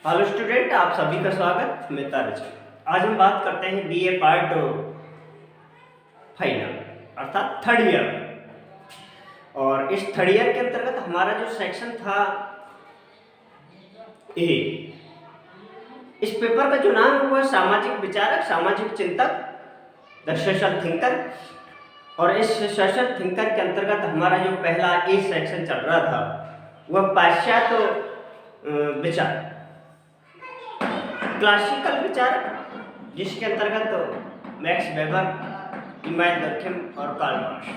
Hello student, आप सभी का स्वागत। मैं तारज। आज हम बात करते हैं बीए पार्ट फाइनल अर्थात थर्ड ईयर। और इस थर्ड ईयर के अंतर्गत हमारा जो सेक्शन था ए, इस पेपर का जो नाम है वो है सामाजिक विचारक, सामाजिक चिंतक, द सोशल थिंकर। और इस सोशल थिंकर के अंतर्गत हमारा जो पहला ए सेक्शन चल रहा था वह पाश्चात्य विचार, क्लासिकल विचार, जिसके अंतर्गत मैक्स वेबर, इमानुएल डर्कheim और कार्ल मार्क्स।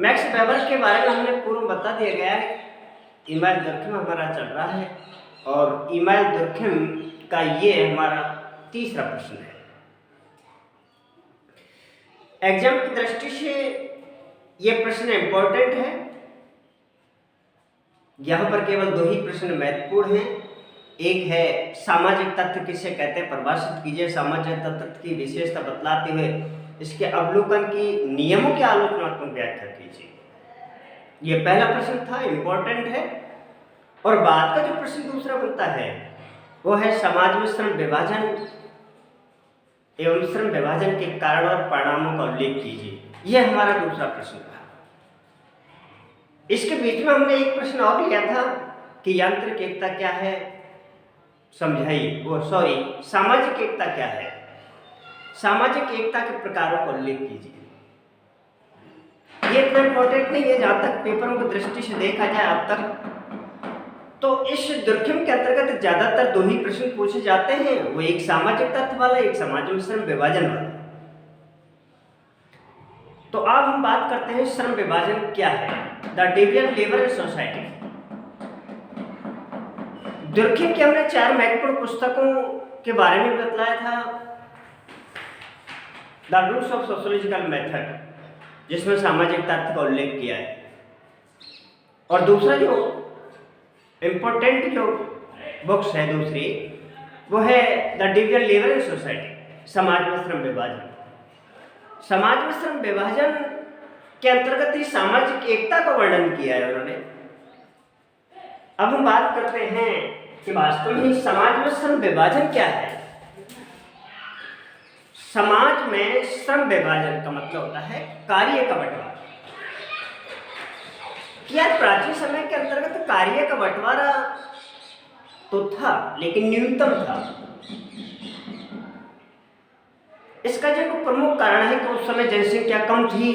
मैक्स वेबर के बारे में हमने पूर्व बता दिया गया है। इमानुएल डर्कheim हमारा चल रहा है और इमानुएल डर्कheim का ये हमारा तीसरा प्रश्न है। एग्जाम की दृष्टि से ये प्रश्न इंपॉर्टेंट है। यहाँ पर केवल दो ही प्रश्न महत्वपूर्ण हैं। एक है सामाजिक तत्व किसे कहते हैं, परिभाषित कीजिए। सामाजिक तत्व की विशेषता बतलाते हुए इसके अवलोकन की नियमों की आलोचनात्मक व्याख्या कीजिए। ये पहला प्रश्न था, इंपॉर्टेंट है। और बाद का जो प्रश्न दूसरा बनता है वो है समाज में श्रम विभाजन एवं श्रम विभाजन के कारण और परिणामों का उल्लेख कीजिए। यह हमारा दूसरा प्रश्न था। इसके बीच में हमने एक प्रश्न और लिया था कि यांत्रिक एकता क्या है, समझाइए। वो सामाजिक एकता क्या है, सामाजिक एकता के प्रकारों का उल्लेख कीजिए। ये इतना इंपॉर्टेंट नहीं है। जहां तक पेपरों की दृष्टि से देखा जाए अब तक, तो इस डर्कheim के अंतर्गत ज्यादातर दो ही प्रश्न पूछे जाते हैं। वो एक सामाजिक तत्व वाला, एक समाज में श्रम विभाजन वाला। तो अब हम बात करते हैं श्रम विभाजन क्या है, the division labour in society. डर्कheim की हमने 4 महत्वपूर्ण पुस्तकों के बारे में बतलाया था। The roots of sociological method, जिसमें सामाजिक तत्व का उल्लेख किया है। और दूसरा जो इंपॉर्टेंट जो बुक्स है दूसरी, वो है the division labour in society, समाज में श्रम विभाजन। समाज में श्रम विभाजन के अंतर्गत ही सामाजिक एकता का वर्णन किया है उन्होंने। अब हम बात करते हैं कि वास्तव में समाज में श्रम विभाजन क्या है। समाज में श्रम विभाजन का मतलब होता है कार्य का बंटवारा। यार प्राचीन समय के अंतर्गत कार्य का बंटवारा तो था, लेकिन न्यूनतम था। इसका जो प्रमुख कारण है कि उस समय जनसंख्या कम थी,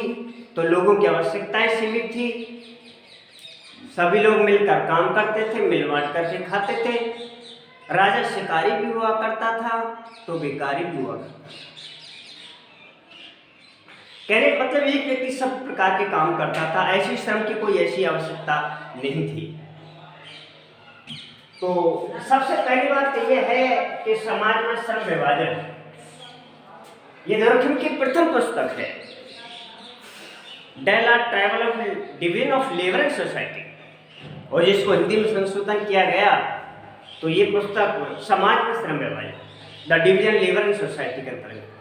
तो लोगों की आवश्यकताएं सीमित थी। सभी लोग मिलकर काम करते थे, मिल बांट करके खाते थे। राजा शिकारी भी हुआ करता था तो भिखारी भी हुआ करता था। कहने का मतलब एक व्यक्ति सब प्रकार के काम करता था। ऐसी श्रम की कोई ऐसी आवश्यकता नहीं थी। तो सबसे पहली बात तो यह है कि समाज में श्रम विभाजन, ये डर्कheim की प्रथम पुस्तक है, डेला ट्रैवल of division of labour in society. और जिसको हिंदी में संशोधन किया गया तो ये पुस्तक समाज में श्रम विभाजन, the division labour in society के अंतर्गत।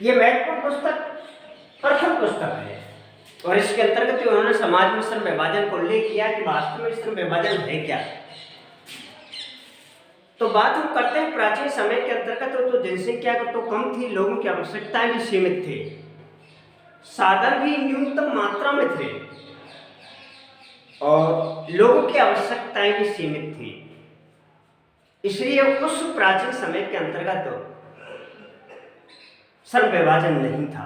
ये महत्वपूर्ण पुस्तक प्रथम पुस्तक है और इसके अंतर्गत उन्होंने समाज में श्रम विभाजन को उल्लेख किया कि वास्तव में श्रम विभाजन है क्या। तो बात हम करते हैं प्राचीन समय के अंतर्गत, तो जनसंख्या तो कम थी, लोगों की आवश्यकताएं भी सीमित थे, साधन भी न्यूनतम मात्रा में थे और लोगों की आवश्यकताएं भी सीमित थी। इसलिए उस प्राचीन समय के अंतर्गत श्रम विभाजन नहीं था।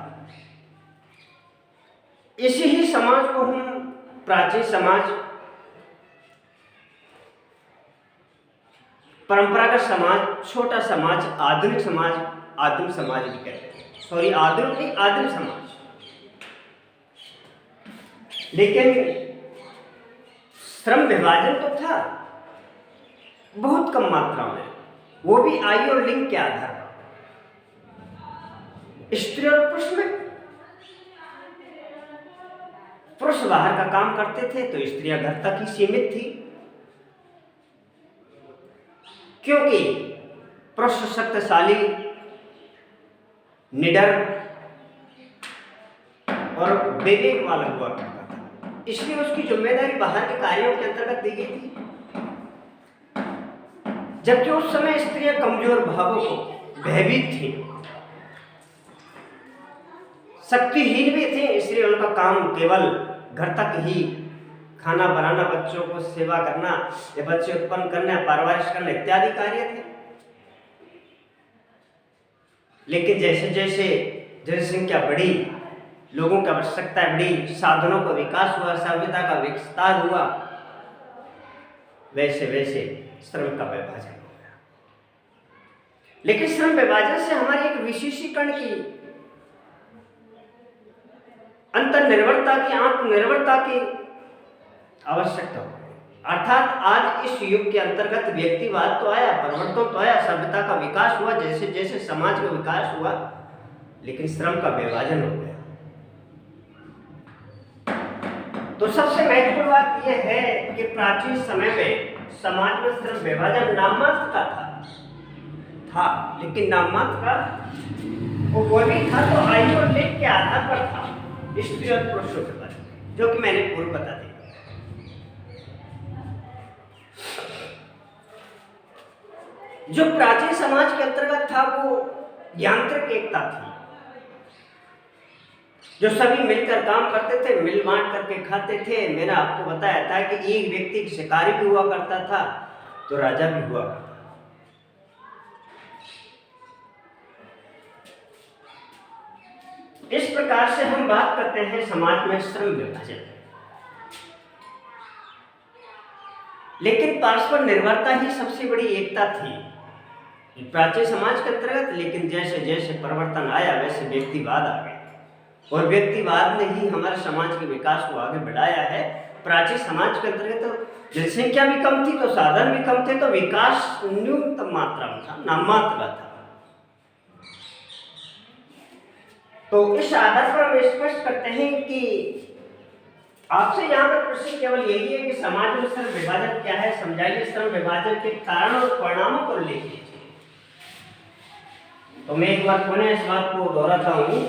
इसी ही समाज को हम प्राचीन समाज, परंपरागत समाज, छोटा समाज, आधुनिक समाज, आदिम समाज भी कहते हैं। आधुनिक नहीं, आदिम समाज। लेकिन श्रम विभाजन तो था, बहुत कम मात्रा में, वो भी आयु और लिंग के आधार पर। स्त्री और पुरुष में, पुरुष बाहर का काम करते थे तो स्त्रियां घर तक ही सीमित थी, क्योंकि पुरुष शक्तिशाली, निडर और विवेक वाला हुआ करता था। इसलिए उसकी जिम्मेदारी बाहर के कार्यों के अंतर्गत दी गई थी। जबकि उस समय स्त्रियां कमजोर भावों को भयभीत थी, शक्तिहीन भी थे, इसलिए उनका काम केवल घर तक ही खाना बनाना, बच्चों को सेवा करना या बच्चे उत्पन्न करना, परवरिश करना इत्यादि कार्य थे। लेकिन जैसे जैसे जनसंख्या बढ़ी, लोगों की आवश्यकता बढ़ी, साधनों का विकास हुआ, सभ्यता का विस्तार हुआ, वैसे वैसे श्रम का विभाजन हो गया। लेकिन श्रम विभाजन से हमारे एक विशेषीकरण की, अंतर्निर्भरता की, आत्मनिर्भरता की आवश्यकता हो गई। अर्थात आज इस युग के अंतर्गत व्यक्तिवाद तो आया, परिवर्तन तो आया, सभ्यता का विकास हुआ, जैसे जैसे समाज का विकास हुआ, लेकिन श्रम का विभाजन हो गया। तो सबसे महत्वपूर्ण बात यह है कि प्राचीन समय में समाज में श्रम विभाजन नाममात्र का था, लेकिन नाममात्र का वो भी था तो आयु और लिंग के आधार पर था, स्त्री और पुरुषों के बारे में, जो कि मैंने पूर्व बता दिया। जो प्राचीन समाज के अंतर्गत था वो यांत्रिक एकता थी, जो सभी मिलकर काम करते थे, मिल बांट करके खाते थे। मैंने आपको बताया था कि एक व्यक्ति शिकारी भी हुआ करता था तो राजा भी हुआ करता था। इस प्रकार से हम बात करते हैं समाज में श्रम विभाजन। लेकिन परस्पर निर्भरता ही सबसे बड़ी एकता थी प्राचीन समाज के अंतर्गत। लेकिन जैसे जैसे परिवर्तन आया वैसे व्यक्तिवाद आ गया, और व्यक्तिवाद ने ही हमारे समाज के विकास को आगे बढ़ाया है। प्राचीन समाज के अंतर्गत तो जनसंख्या भी कम थी, तो साधन भी कम थे, तो विकास न्यूनतम मात्रा में था, नाममात्र था। तो इस आधार पर हम स्पष्ट करते हैं कि आपसे यहाँ पर प्रश्न केवल यही है कि समाज में श्रम विभाजन क्या है, समझाइए। श्रम विभाजन के कारण और परिणामों को उल्लेख कीजिए। तो मैं एक बार पुनः इस बात को दोहराता हूं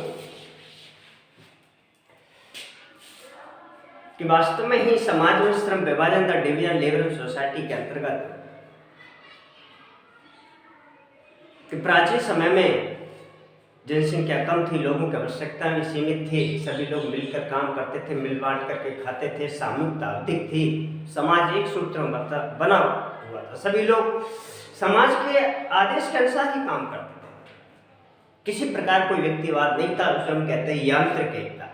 कि वास्तव में ही समाज में श्रम विभाजन द डिवीजन लेबर सोसाइटी के अंतर्गत कि प्राचीन समय में जनसंख्या कम थी, लोगों की आवश्यकता भी सीमित थी, सभी लोग मिलकर काम करते थे, मिल बांट करके खाते थे, सामूहिकता अधिक थी, समाज एक सूत्र में बना हुआ था, सभी लोग समाज के आदेश के अनुसार ही काम करते थे, किसी प्रकार कोई व्यक्तिवाद नहीं था, उसे हम कहते हैं यांत्रिक एकता।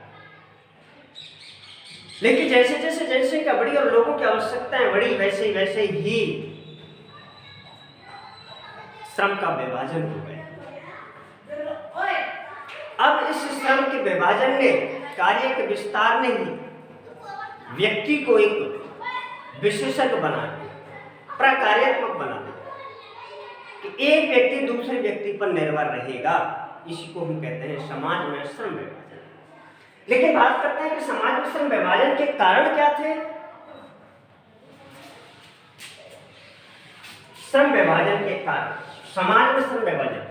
लेकिन जैसे जैसे जनसंख्या बढ़ी और लोगों की आवश्यकताएं बढ़ी, वैसे वैसे ही श्रम का विभाजन हो गया। अब इस श्रम के विभाजन ने, कार्य के विस्तार ने ही व्यक्ति को एक विशेषज्ञ बना दिया, प्रकार्यात्मक बना दिया कि एक व्यक्ति दूसरे व्यक्ति पर निर्भर रहेगा। इसी को हम कहते हैं समाज में श्रम विभाजन। लेकिन बात करते हैं कि समाज में श्रम विभाजन के कारण क्या थे। श्रम विभाजन के कारण, समाज में श्रम विभाजन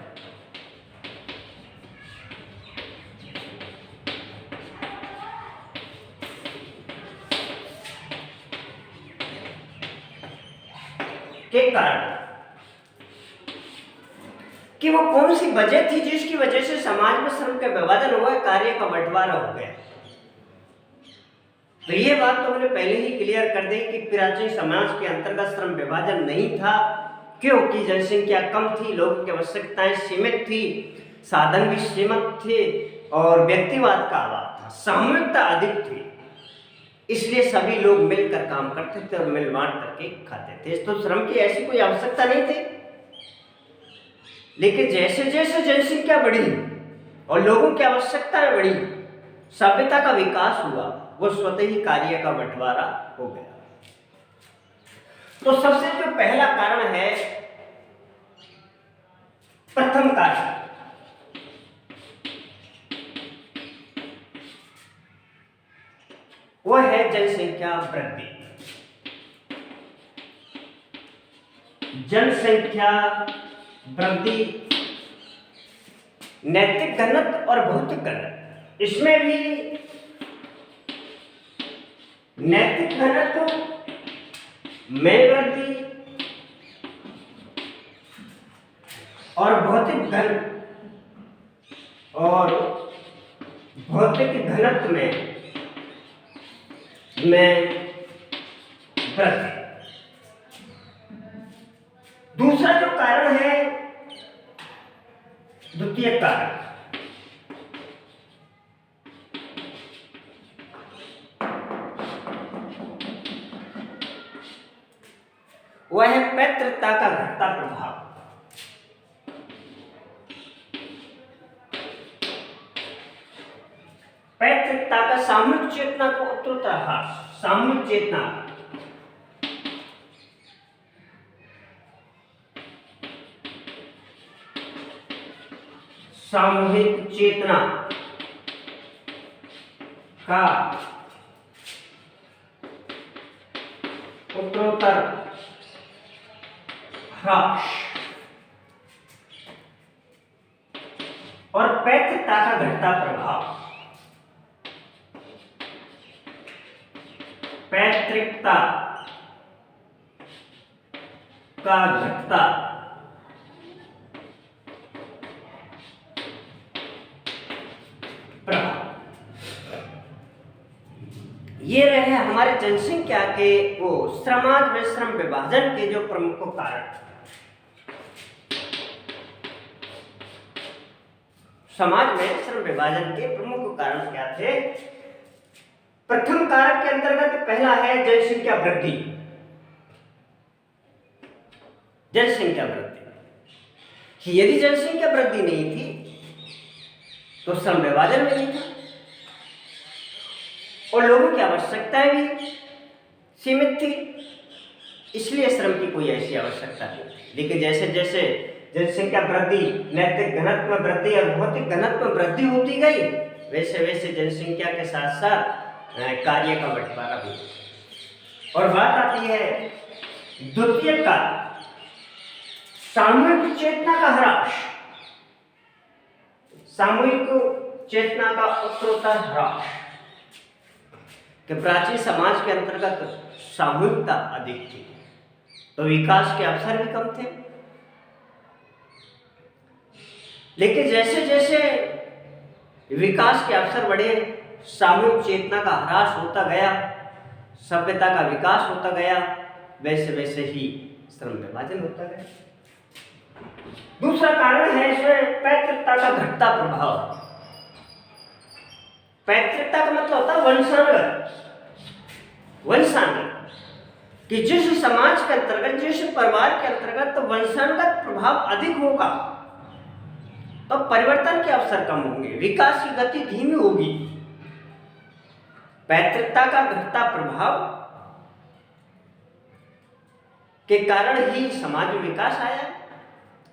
के कारण कि वो कौन सी वजह थी जिसकी वजह से समाज में श्रम का विभाजन हुआ, कार्य का बंटवारा हो गया। तो ये बात तो हमने पहले ही क्लियर कर दी कि प्राचीन समाज के अंतर्गत श्रम विभाजन नहीं था, क्योंकि जनसंख्या कम थी, लोगों की आवश्यकताएं सीमित थी, साधन भी सीमित थे और व्यक्तिवाद का अभाव था, सामूहिकता अधिक थी, इसलिए सभी लोग मिलकर काम करते थे और मिल बांट करके खाते थे। तो श्रम की ऐसी कोई आवश्यकता नहीं थी। लेकिन जैसे जैसे जनसंख्या बढ़ी और लोगों की आवश्यकताएं बढ़ी, सभ्यता का विकास हुआ, वो स्वतः ही कार्य का बंटवारा हो गया। तो सबसे जो पहला कारण है, प्रथम कारण, वो है जनसंख्या वृद्धि। जनसंख्या वृद्धि, नैतिक घनत्व और भौतिक घनत्व, इसमें भी नैतिक घनत्व में वृद्धि और भौतिक घनत्व में वृद्धि। दूसरा जो कारण है, द्वितीय कारण, वह है पैतृकता का घटता प्रभाव। पैतृकता का सामूहिक चेतना को उत्तरोत्तर ह्रास, सामूहिक चेतना का उत्तरोत्तर ह्रास और पैतृकता का घटता प्रभाव। पैतृकता का घटता प्रभाव। ये रहे हमारे जनसंख्या के वो समाज में श्रम विभाजन के जो प्रमुख कारण। समाज में श्रम विभाजन के प्रमुख कारण क्या थे? प्रथम कारक के अंतर्गत पहला है जनसंख्या वृद्धि। जनसंख्या वृद्धि कि यदि जनसंख्या वृद्धि नहीं थी तो श्रम विभाजन में नहीं था और लोगों की आवश्यकताएं भी सीमित थी, इसलिए श्रम की कोई ऐसी आवश्यकता नहीं थी। लेकिन जैसे जैसे जनसंख्या वृद्धि, नैतिक घनत्व में वृद्धि और भौतिक घनत्व में वृद्धि होती गई, वैसे वैसे जनसंख्या के साथ साथ कार्य का बंटवारा भी। और बात आती है द्वितीय का सामूहिक चेतना का ह्रास, सामूहिक चेतना का उत्तरोत्तर ह्रास। कि प्राचीन समाज के अंतर्गत सामूहिकता अधिक थी तो विकास के अवसर भी कम थे, लेकिन जैसे जैसे विकास के अवसर बढ़े, सामूहिक चेतना का ह्रास होता गया, सभ्यता का विकास होता गया, वैसे वैसे ही श्रम विभाजन होता गया। दूसरा कारण है इसमें पैतृकता का घटता प्रभाव। पैतृकता का मतलब होता है वंशानुगत। वंशानुगत कि जिस समाज के अंतर्गत, जिस परिवार के अंतर्गत वंशानुगत प्रभाव अधिक होगा तो परिवर्तन के अवसर कम होंगे, विकास की गति धीमी होगी। पैतृकता का घटता प्रभाव के कारण ही समाज में विकास आया।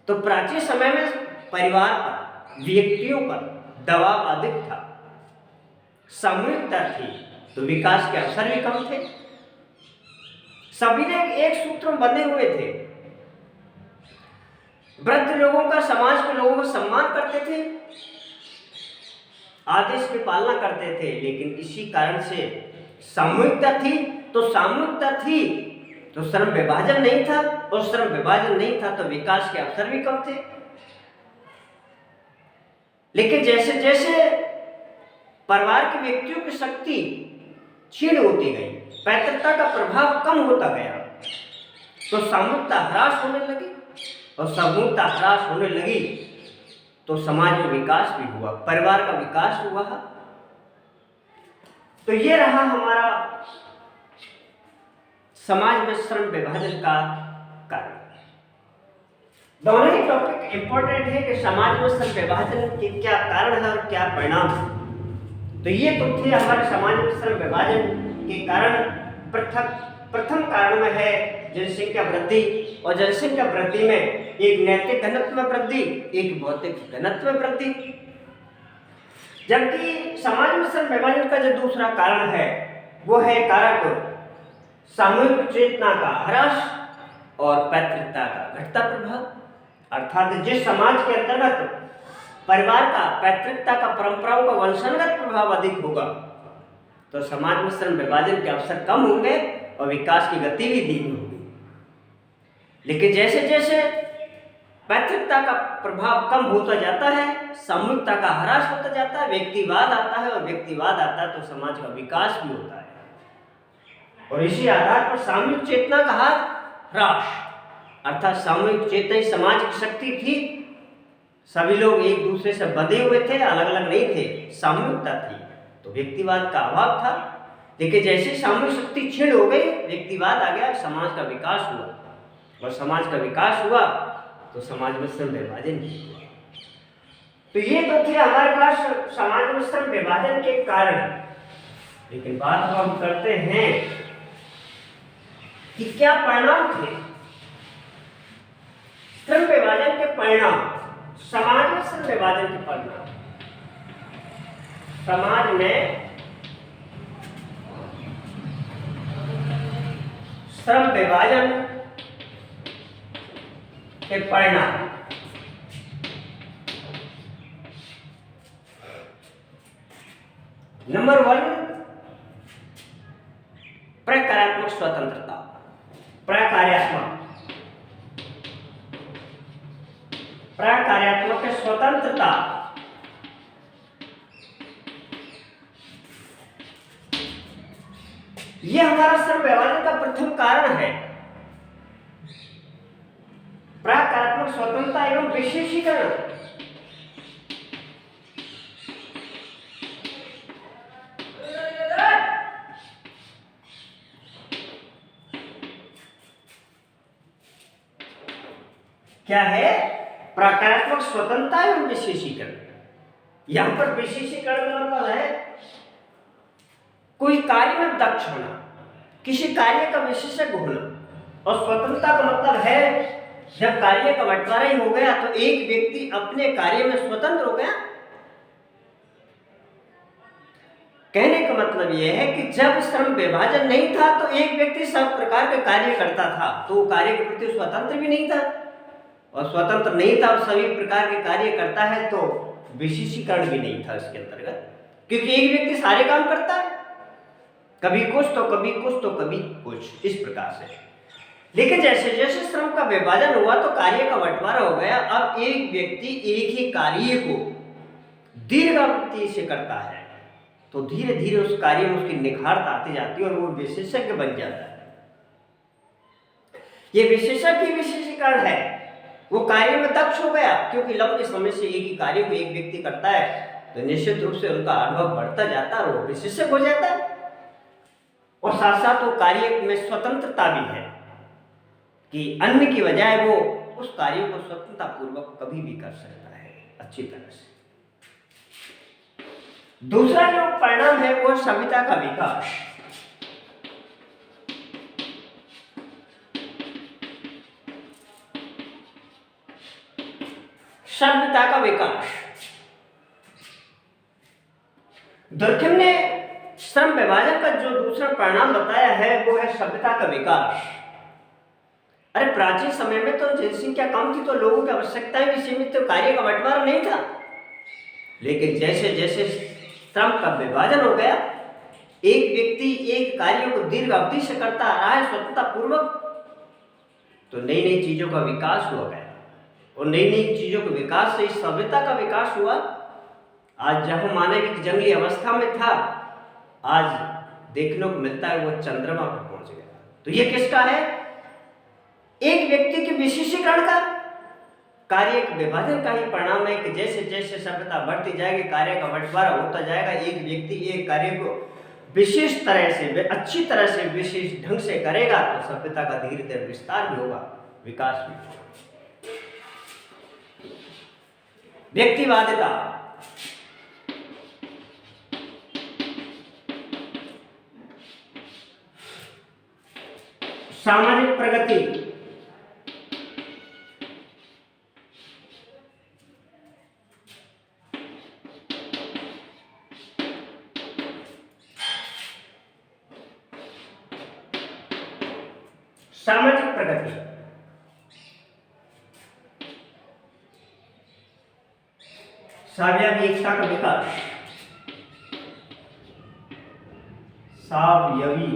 तो प्राचीन समय में परिवार पर, व्यक्तियों पर दबाव अधिक था, सामूहिकता थी तो विकास के अवसर भी कम थे। सभी ने एक सूत्र में बंधे हुए थे। वृद्ध लोगों का, समाज के लोगों का सम्मान करते थे, आदेश की पालना करते थे, लेकिन इसी कारण से सामूहिकता थी। तो सामूहिकता थी तो श्रम विभाजन नहीं था, और श्रम विभाजन नहीं था तो विकास के अवसर भी कम थे। लेकिन जैसे जैसे परिवार के व्यक्तियों की शक्ति क्षीण होती गई, पैतृकता का प्रभाव कम होता गया, तो सामूहिकता ह्रास होने लगी, और सामूहिकता ह्रास होने लगी तो समाज में विकास भी हुआ, परिवार का विकास हुआ। तो ये रहा हमारा समाज में श्रम विभाजन का कारण। दोनों ही टॉपिक इंपॉर्टेंट है कि समाज में श्रम विभाजन के क्या कारण है और क्या परिणाम है। तो ये तो थे हमारे समाज में श्रम विभाजन के कारण। प्रथम कारण में है जनसंख्या वृद्धि, और जनसंख्या वृद्धि में एक नैतिक घनत्व में वृद्धि, एक भौतिक घनत्व में वृद्धि। जबकि समाज में श्रम विभाजन का जो दूसरा कारण है वो है कारक सामूहिक चेतना का ह्रास और पैतृकता का घटता प्रभाव। अर्थात जिस समाज के अंतर्गत परिवार का, पैतृकता का, परंपराओं का वंशानुगत प्रभाव अधिक होगा, तो समाज में श्रम विभाजन के अवसर कम होंगे और विकास की गति भी धीमी होगी। लेकिन जैसे जैसे पैतृकता का प्रभाव कम होता जाता है, सामूहिकता का ह्रास होता जाता है, व्यक्तिवाद आता है, और व्यक्तिवाद आता है तो समाज का विकास भी होता है। और इसी आधार पर सामूहिक चेतना का ह्रास, अर्थात सामूहिक चेतना ही समाज की शक्ति थी। सभी लोग एक दूसरे से बंधे हुए थे, अलग अलग नहीं थे, सामूहिकता थी, तो व्यक्तिवाद का अभाव था। लेकिन जैसे सामूहिक शक्ति क्षीण हो गई, व्यक्तिवाद आ गया, समाज का विकास हुआ, और समाज का विकास हुआ तो समाज में श्रम विभाजन भी हुआ। तो ये तो थे हमारे पास समाज में श्रम विभाजन के कारण। लेकिन बात हम करते हैं कि क्या परिणाम थे श्रम विभाजन के परिणाम, समाज में श्रम विभाजन के परिणाम। समाज में श्रम विभाजन के परिणाम। नंबर 1, प्रकार्यात्मक स्वतंत्रता। प्रकार्यात्मक स्वतंत्रता यह हमारा श्रम विभाजन का प्रथम कारण है। प्रकार्यात्मक स्वतंत्रता एवं विशेषीकरण। क्या है? प्रकारात्मक स्वतंत्रता एवं विशेषीकरण। यहां पर विशेषीकरण का मतलब है कोई कार्य में दक्ष होना, किसी कार्य का विशेषज्ञ होना। और स्वतंत्रता का मतलब है जब कार्य का बंटवारा ही हो गया तो एक व्यक्ति अपने कार्य में स्वतंत्र हो गया। कहने का मतलब यह है कि जब श्रम विभाजन नहीं था तो एक व्यक्ति सब प्रकार के कार्य करता था, तो वो कार्य के प्रति स्वतंत्र भी नहीं था, और स्वतंत्र नहीं था और सभी प्रकार के कार्य करता है तो विशेषीकरण भी नहीं था इसके अंतर्गत। क्योंकि एक व्यक्ति सारे काम करता है, कभी कुछ तो कभी कुछ तो कभी कुछ, इस प्रकार से। लेकिन जैसे जैसे श्रम का विभाजन हुआ तो कार्य का बंटवारा हो गया। अब एक व्यक्ति एक ही कार्य को दीर्घ अवधि से करता है तो धीरे धीरे उस कार्य में उसकी निखारता आती जाती है और वो विशेषज्ञ बन जाता है। ये विशेषज्ञ विशेषीकरण है। वो कार्य में दक्ष हो गया, क्योंकि लंबे समय से एक ही कार्य को एक व्यक्ति करता है तो निश्चित रूप से उनका अनुभव बढ़ता जाता है और वो विशेषज्ञ हो जाता है। और साथ साथ वो कार्य में स्वतंत्रता भी है कि अन्य की बजाय वो उस कार्य को स्वतंत्रता पूर्वक कभी भी कर सकता है अच्छी तरह से। दूसरा जो परिणाम है वो सभ्यता का विकास। सभ्यता का विकास। दुर्कहेम ने श्रम विभाजन का जो दूसरा परिणाम बताया है वो है सभ्यता का विकास। अरे प्राचीन समय में तो जनसंख्या कम थी तो लोगों की आवश्यकताएं भी सीमित, तो कार्य का बंटवारा नहीं था। लेकिन जैसे जैसे श्रम का विभाजन हो गया, एक व्यक्ति एक कार्य को दीर्घ अवधि से करता आ रहा है स्वतंत्रता पूर्वक, तो नई नई चीजों का विकास हुआ गया और नई नई चीजों के विकास से इस सभ्यता का विकास हुआ। आज जहां मानव एक जंगली अवस्था में था, आज देखने को मिलता है वो चंद्रमा पर पहुंच गया। तो ये किसका है? एक व्यक्ति के विशेषीकरण का, कार्य के विभाजन का ही परिणाम है कि जैसे जैसे सभ्यता बढ़ती जाएगी, कार्य का बंटवारा होता जाएगा, एक व्यक्ति एक कार्य को विशेष तरह से, अच्छी तरह से, विशेष ढंग से करेगा तो सभ्यता का धीरे धीरे विस्तार भी होगा, विकास भी होगा। व्यक्तिवादिता। सामाजिक प्रगति। सामाजिक प्रगति। सामाजिक एकता का विकास। सावयवी।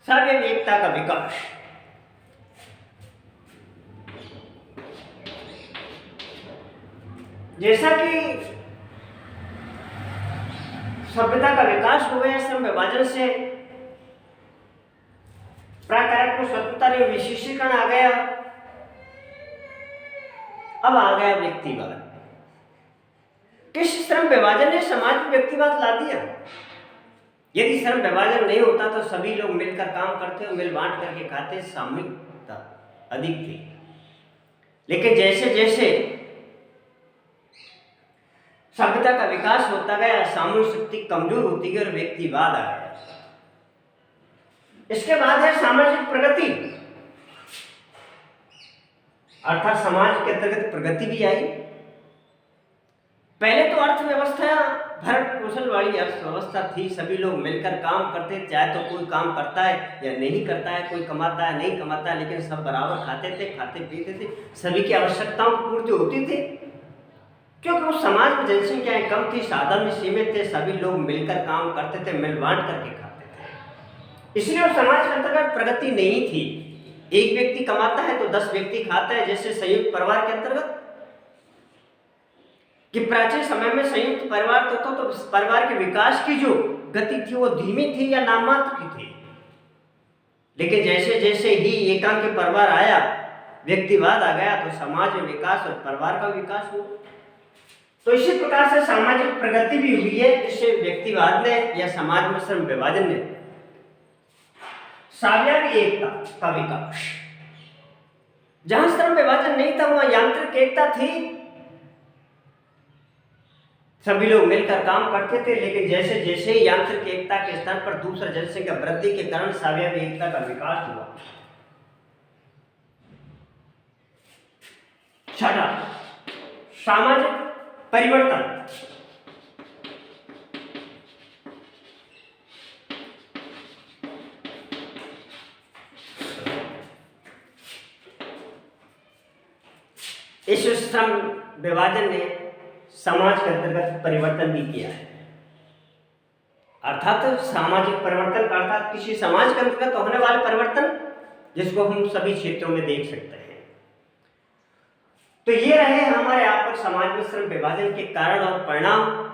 सावयवी एकता का विकास। जैसा कि सभ्यता का विकास हुआ है, श्रम विभाजन से प्राकृतिक को स्वतंत्रता में विशेषीकरण आ गया, अब आ गया व्यक्तिवाद। किस श्रम विभाजन ने समाज में व्यक्तिवाद ला दिया? यदि श्रम विभाजन नहीं होता तो सभी लोग मिलकर काम करते और मिल बांट करके खाते, सामूहिकता अधिक थी। लेकिन जैसे जैसे सभ्यता का विकास होता गया, सामूहिक शक्ति कमजोर होती गई और व्यक्तिवाद आ गया। इसके बाद है सामाजिक प्रगति, अर्थात समाज के अंतर्गत प्रगति भी आई। पहले तो अर्थव्यवस्था भरण पोषण वाली अर्थव्यवस्था थी, सभी लोग मिलकर काम करते, चाहे तो कोई काम करता है या नहीं करता है, कोई कमाता है नहीं कमाता है, लेकिन सब बराबर खाते थे, खाते पीते थे, सभी की आवश्यकताओं की पूर्ति होती थी। क्योंकि उस समाज में जनसंख्याएं कम थी, साधन भी सीमित थे, सभी लोग मिलकर काम करते थे, मिल बांट करके खाते थे, इसलिए उस समाज के अंतर्गत प्रगति नहीं थी। एक व्यक्ति कमाता है तो 10 व्यक्ति खाते हैं, जैसे संयुक्त परिवार के अंतर्गत कि प्राचीन समय में संयुक्त परिवार तो परिवार के विकास की जो गति थी वो धीमी थी या नाममात्र की थी। लेकिन जैसे जैसे ही एकांकी परिवार आया, व्यक्तिवाद आ गया, तो समाज में विकास और परिवार का विकास हुआ। तो इसी प्रकार से सामाजिक प्रगति भी हुई है, जिससे व्यक्तिवाद ने या समाज में श्रम विभाजन ने सावयवी एकता का विकास। जहां श्रम विभाजन नहीं था वहां यांत्रिक एकता थी, सभी लोग मिलकर काम करते थे। लेकिन जैसे जैसे यांत्रिक एकता के स्थान पर दूसरा जनसंख्या वृद्धि के कारण सावयवी एकता का विकास हुआ। छठा, सामाजिक परिवर्तन। इस श्रम विभाजन ने समाज के अंतर्गत परिवर्तन भी किया है, अर्थात सामाजिक परिवर्तन अर्थात किसी समाज के अंतर्गत होने वाले परिवर्तन, जिसको हम सभी क्षेत्रों में देख सकते हैं। तो ये रहे हमारे आप पर समाज में श्रम विभाजन के कारण और परिणाम।